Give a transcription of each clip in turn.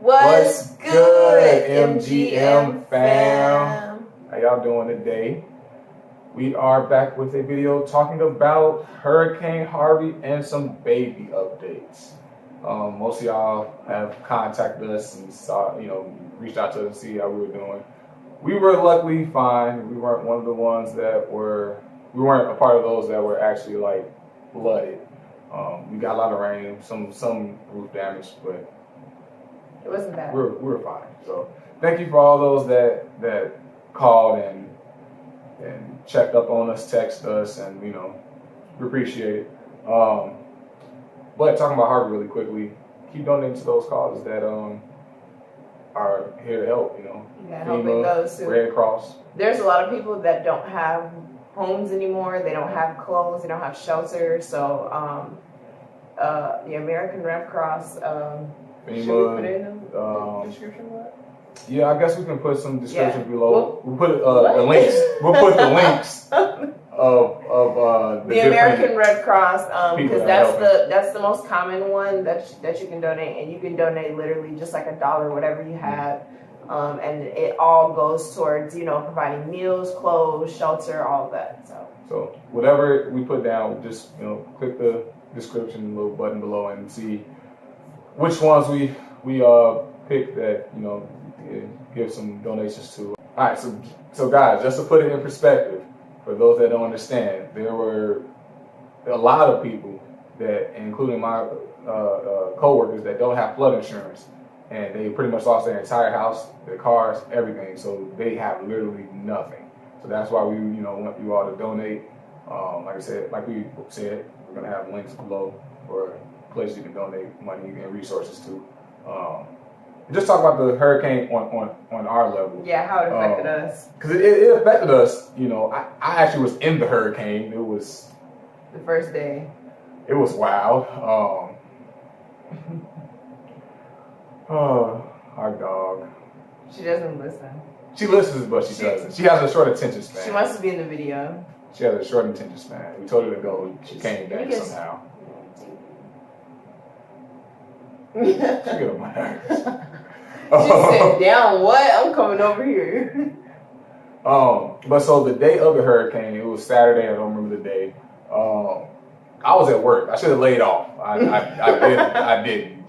What's good, MGM fam? How y'all doing today? We are back with a video talking about Hurricane Harvey and some baby updates. Most of y'all have contacted us and reached out to us to see how we were doing. We were luckily fine. We weren't one of the ones that we weren't a part of those that were actually like flooded. We got a lot of rain, some roof damage, but it wasn't bad. We're fine. So thank you for all those that called and checked up on us, texted us, and we appreciate it. But talking about Harvey really quickly, keep donating to those causes that are here to help. Helping those who, Red Cross. There's a lot of people that don't have homes anymore. They don't have clothes. They don't have shelter. So the American Red Cross. FEMA, should we put in the description? Yeah, I guess we can put some descriptions below. We'll put the links. We'll put the links of the American Red Cross because that's the most common one that you can donate, and you can donate literally just like $1, whatever you have, and it all goes towards providing meals, clothes, shelter, all of that. So whatever we put down, just click the description little button below and see which ones we pick that give some donations to. All right, so guys, just to put it in perspective, for those that don't understand, there were a lot of people that, including my co-workers, that don't have flood insurance, and they pretty much lost their entire house, their cars, everything. So they have literally nothing. So that's why we want you all to donate. Like we said, we're gonna have links below for places you can donate money and resources to. Just talk about the hurricane on our level. Yeah, how it affected us. Because it affected us. I actually was in the hurricane. It was the first day. It was wild. Our dog. She doesn't listen. She listens, but she doesn't. She has a short attention span. She wants to be in the video. She has a short attention span. We told her to go. She came back somehow. She got on my nerves. She said, "Down what? I'm coming over here." But so the day of the hurricane, it was Saturday. I don't remember the day. I was at work. I should have laid off. I didn't.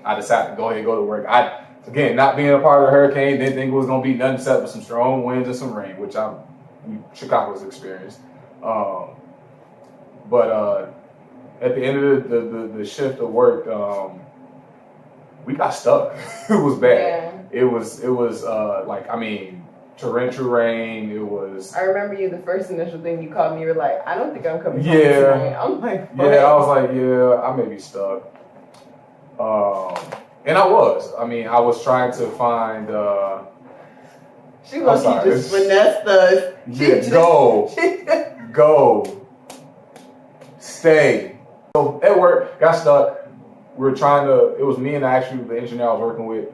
I decided to go ahead and go to work. Again, not being a part of the hurricane, didn't think it was gonna be nothing except with some strong winds and some rain, which Chicago's experienced. But at the end of the shift of work, we got stuck. It was bad. Yeah. It was torrential rain. It was. I remember you. The first initial thing you called me, you were like, "I don't think I'm coming home tonight." I'm like, "What?" Yeah, I was like, "Yeah, I may be stuck." And I was. I was trying to find. She just finessed us. Go, stay. So at work, got stuck. We were trying to. It was me and the engineer I was working with.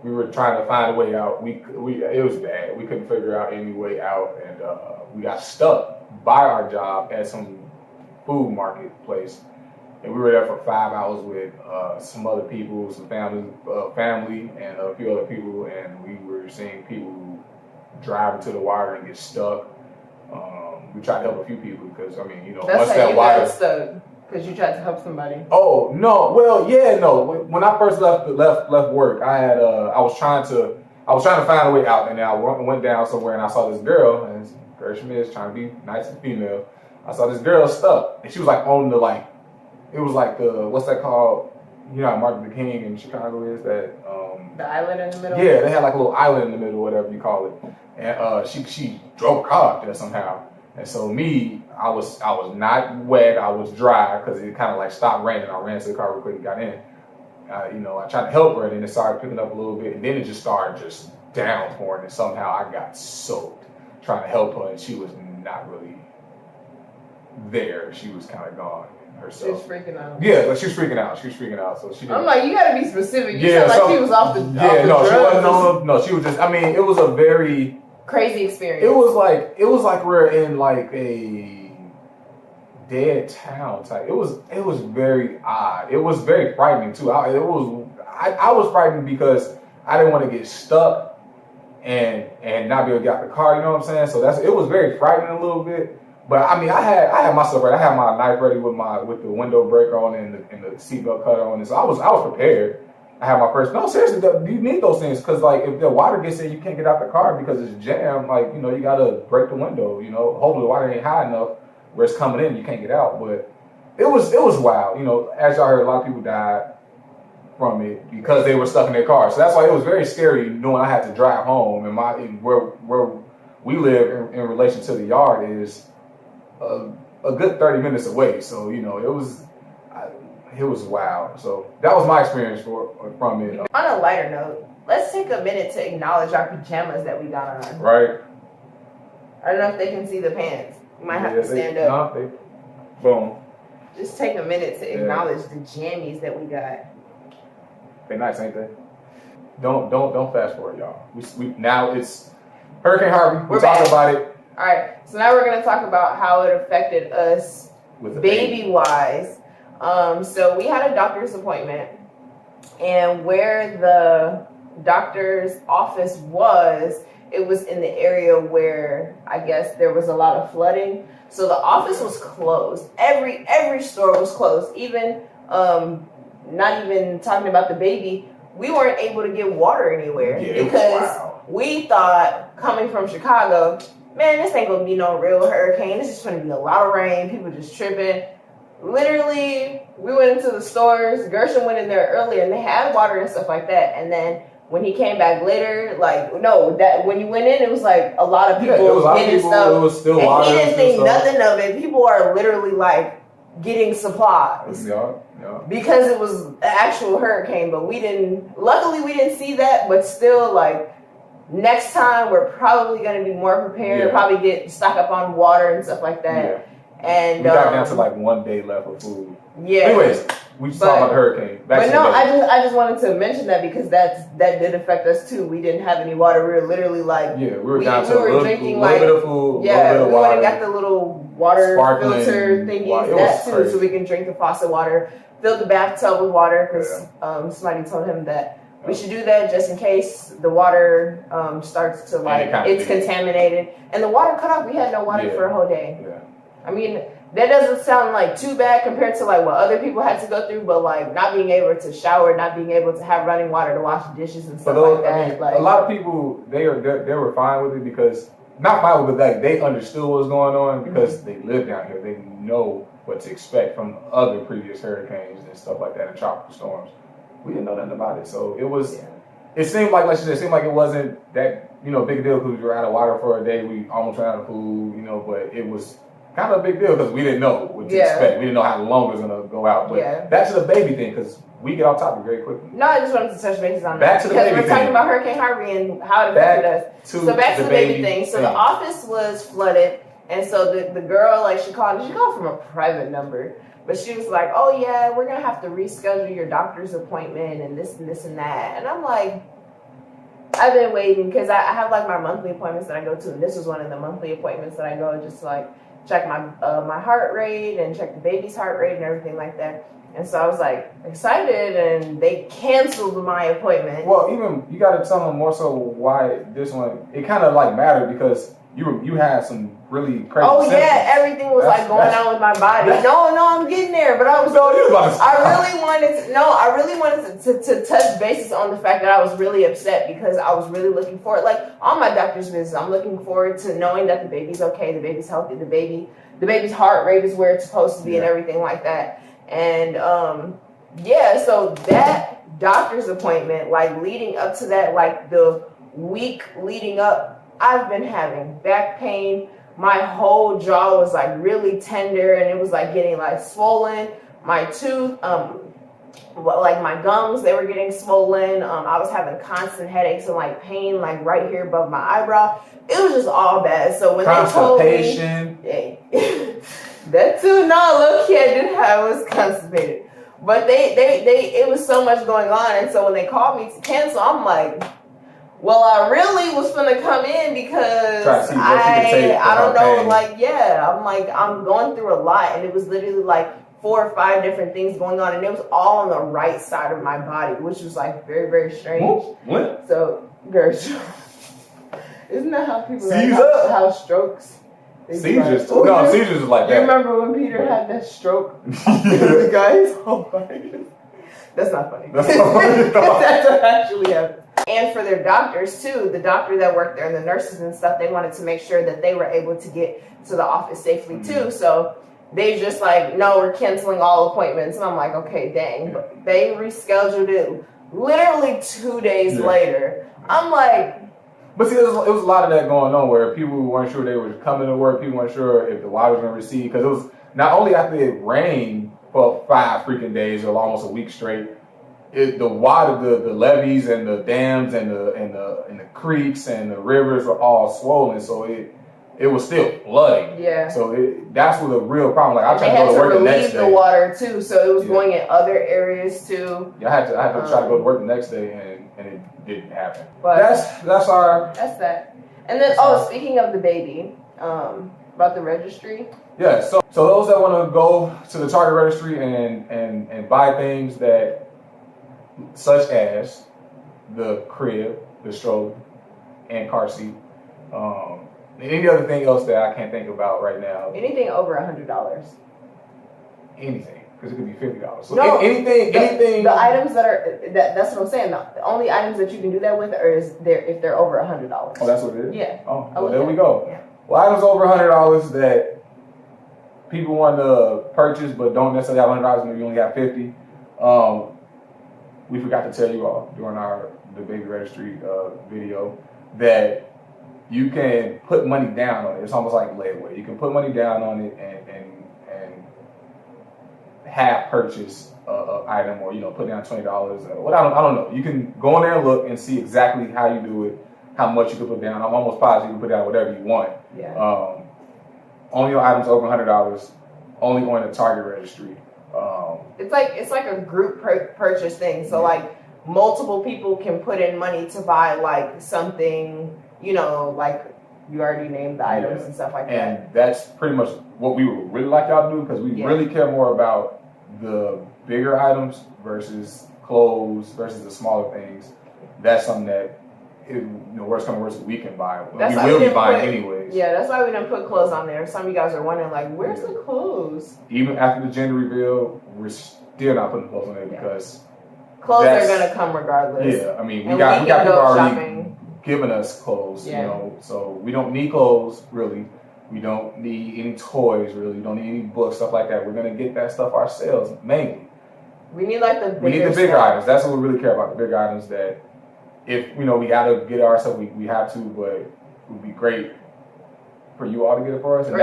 We were trying to find a way out. It was bad. We couldn't figure out any way out, and we got stuck by our job at some food marketplace, and we were there for 5 hours with some other people, some family, and a few other people, and we were seeing people drive into the water and get stuck. We tried to help a few people because that's once how that you water. Got stuck. Because you tried to help somebody. Oh no! Well, yeah, no. When I first left work, I was trying to find a way out, and then I went down somewhere and I saw this girl, and Gershom is trying to be nice and female. I saw this girl stuck, and she was like on the it was like the what's that called? How Martin Luther King in Chicago is that. The island in the middle. Yeah, they had like a little island in the middle, whatever you call it, and she drove a car up there somehow. And so I was not wet. I was dry because it kind of stopped raining. I ran to the car real quick and got in. I tried to help her, and then it started picking up a little bit, and then it just started downpouring, and somehow I got soaked trying to help her, and she was not really there. She was kind of gone herself. She was freaking out. Yeah, she was freaking out. So she. I'm like, you gotta be specific. You sound like she was off the. Yeah, no, she wasn't. No, she was just. It was a very crazy experience. It was like we're in a dead town type. It was very odd. It was very frightening too. I was frightened because I didn't want to get stuck and not be able to get out the car. You know what I'm saying? So it was very frightening a little bit. But I mean, I had myself ready. I had my knife ready with the window breaker on and the seatbelt cutter on. And so I was prepared. I had my first. No, seriously, you need those things because like if the water gets in, you can't get out the car because it's jammed. Like you gotta break the window. Hopefully the water ain't high enough where it's coming in, you can't get out. But it was wild. As y'all heard, a lot of people died from it because they were stuck in their car. So that's why it was very scary knowing I had to drive home. And where we live in relation to the yard is a good 30 minutes away. So it was wild. So that was my experience from it. On a lighter note, let's take a minute to acknowledge our pajamas that we got on. Right. I don't know if they can see the pants. You might have to stand up. Boom. Just take a minute to acknowledge the jammies that we got. They nice, ain't they? Don't fast forward, y'all. We now it's Hurricane Harvey. We're talking about it. All right. So now we're gonna talk about how it affected us baby wise. So we had a doctor's appointment, and where the doctor's office was, it was in the area where I guess there was a lot of flooding. So the office was closed. Every store was closed. Even not even talking about the baby, we weren't able to get water anywhere because we thought coming from Chicago, man, this ain't gonna be no real hurricane. This is gonna be a lot of rain. People just tripping. Literally, we went into the stores. Gershon went in there earlier, and they had water and stuff like that. And then when he came back later, when you went in, it was like a lot of people getting stuff. It was still and water. He didn't think nothing of it. People are literally like getting supplies. Yeah. Because it was an actual hurricane, but luckily we didn't see that, but still like next time we're probably going to be more prepared, probably get stock up on water and stuff like that. Yeah. And we got down to like 1 day left of food. Yeah. Anyways, we just talking about the hurricane. I just wanted to mention that because that did affect us too. We didn't have any water. We were literally like we were down to a little bit of food, yeah, a little bit of we water. went and got the little water Sparkling filter thingies that too, so we can drink the faucet water. Filled the bathtub with water because somebody told him that we should do that just in case the water starts to it's contaminated. And the water cut off. We had no water for a whole day. Yeah. I mean, that doesn't sound like too bad compared to like what other people had to go through, but like not being able to shower, not being able to have running water to wash dishes and stuff like that. I mean, a lot of people they were fine with it because not fine with it, like they understood what was going on because they live down here. They know what to expect from other previous hurricanes and stuff like that and tropical storms. We didn't know nothing about it, so it was. Yeah. It seemed like you said, it seemed like it wasn't that big a deal because we were out of water for a day. We almost ran out of food, but it was kind of a big deal because we didn't know what to expect. We didn't know how long it was gonna go out. But back to the baby thing because we get off topic very quickly. No, I just wanted to touch bases on that. Because we're talking about Hurricane Harvey and how it affected us. So back to the baby thing. So the office was flooded, and so the girl, she called from a private number. But she was like, oh yeah, we're gonna have to reschedule your doctor's appointment and this and that. And I'm like, I've been waiting because I have like my monthly appointments that I go to, and this was one of the monthly appointments that I go just to check my heart rate and check the baby's heart rate and everything like that. And so I was like excited, and they canceled my appointment. Well, even you got to tell them more so why this one. It kind of mattered because you had some really crazy. Oh symptoms. Yeah, everything was going on with my body. No, I'm getting there, but I was. I really wanted to touch bases on the fact that I was really upset because I was really looking forward, on my doctor's visits. I'm looking forward to knowing that the baby's okay, the baby's healthy, the baby's heart rate is where it's supposed to be, and everything like that. And so that doctor's appointment, leading up to that, the week leading up, I've been having back pain. My whole jaw was really tender, and it was getting swollen. My tooth, my gums, they were getting swollen. I was having constant headaches and pain, right here above my eyebrow. It was just all bad. So when they told me, that too, no, look, I was constipated. But it was so much going on, and so when they called me to cancel, I'm like, well, I really was gonna come in because I don't know, I'm going through a lot, and it was literally 4 or 5 different things going on, and it was all on the right side of my body, which was like very, very strange. What? So, girl, isn't that how people have strokes? Seizures. Like, no, seizures is like that. You remember when Peter had that stroke? The guys, oh my goodness. That's not funny. That's not funny. That's what actually happened. And for their doctors too, the doctor that worked there and the nurses and stuff, they wanted to make sure that they were able to get to the office safely too. So they just like, no, we're canceling all appointments. And I'm like, okay, dang. But they rescheduled it literally 2 days later. I'm like, but see, it was a lot of that going on where people weren't sure they were coming to work. People weren't sure if the water was going to recede, because it was not only after it rained for 5 freaking days or almost a week straight. The water, the levees and the dams and the creeks and the rivers were all swollen, so it was still flooding. Yeah. So that's what the real problem. Like I tried to go to work the next day. The water too, so it was going in other areas too. Yeah, I had to try to go to work the next day, and it didn't happen. But that's that. And then speaking of the baby, about the registry. Yeah. So those that want to go to the Target registry and buy things that, such as the crib, the stroller, and car seat. Any other thing else that I can't think about right now? Anything over $100. Anything, because it could be $50. So no, anything. The items that's what I'm saying. The only items that you can do that with are if they're over $100. Oh, that's what it is. Yeah. Oh, well, there we go. Yeah. Well, items over $100 that people want to purchase but don't necessarily have $100, maybe you only got $50. We forgot to tell you all during the Baby Registry video that you can put money down on it. It's almost like layaway. You can put money down on it and half purchase an item, or put down $20 or what. I don't know. You can go in there and look and see exactly how you do it, how much you can put down. I'm almost positive you can put down whatever you want. Yeah. Only on items over $100. Only on the Target registry. It's like a group purchase thing. So like multiple people can put in money to buy like something, like you already named the items and stuff like that. And that's pretty much what we would really like y'all to do, because we really care more about the bigger items versus clothes versus the smaller things. That's something that, worst come to worst, we can buy. We will be buying anyways. Yeah, that's why we didn't put clothes on there. Some of you guys are wondering, like, where's the clothes? Even after the gender reveal, we're still not putting clothes on there because clothes are gonna come regardless. Yeah, I mean, we got people already giving us clothes, so we don't need clothes really. We don't need any toys really. We don't need any books, stuff like that. We're gonna get that stuff ourselves mainly. We need like the bigger We need the bigger items. That's what we really care about. The bigger items that, if we gotta get it ourselves, we have to, but it would be great for you all to get it for us. And or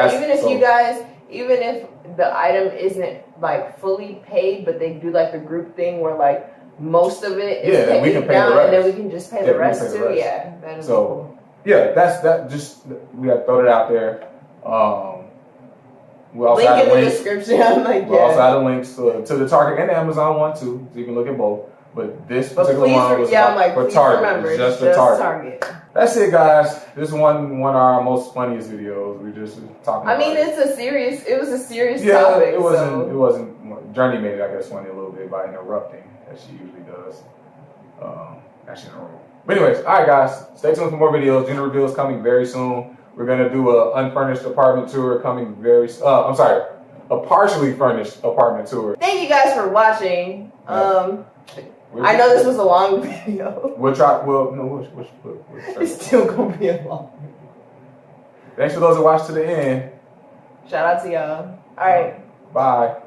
even if the item isn't like fully paid, but they do like the group thing where like most of it is paid we can pay down, the rest. and then we can just pay the rest too. Yeah, that is cool. Yeah, that's that. Just we have to throw it out there. We also link have in the links. description. I'm like, we also have the links to the Target and the Amazon one too, so you can look at both. But this particular one was for Target. Remember, it's just the Target. That's it, guys. This is one of our most funniest videos. We just talking. I mean, it was a serious topic. It wasn't. Journey made it, I guess, funny a little bit by interrupting, as she usually does. Actually, in a room. But anyways, all right, guys. Stay tuned for more videos. Gender reveals coming very soon. We're gonna do a unfurnished apartment tour coming very. A partially furnished apartment tour. Thank you guys for watching. I know this was a long video. We'll try. It's still gonna be a long video. Thanks for those that watched to the end. Shout out to y'all. All right. Bye.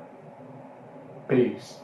Peace.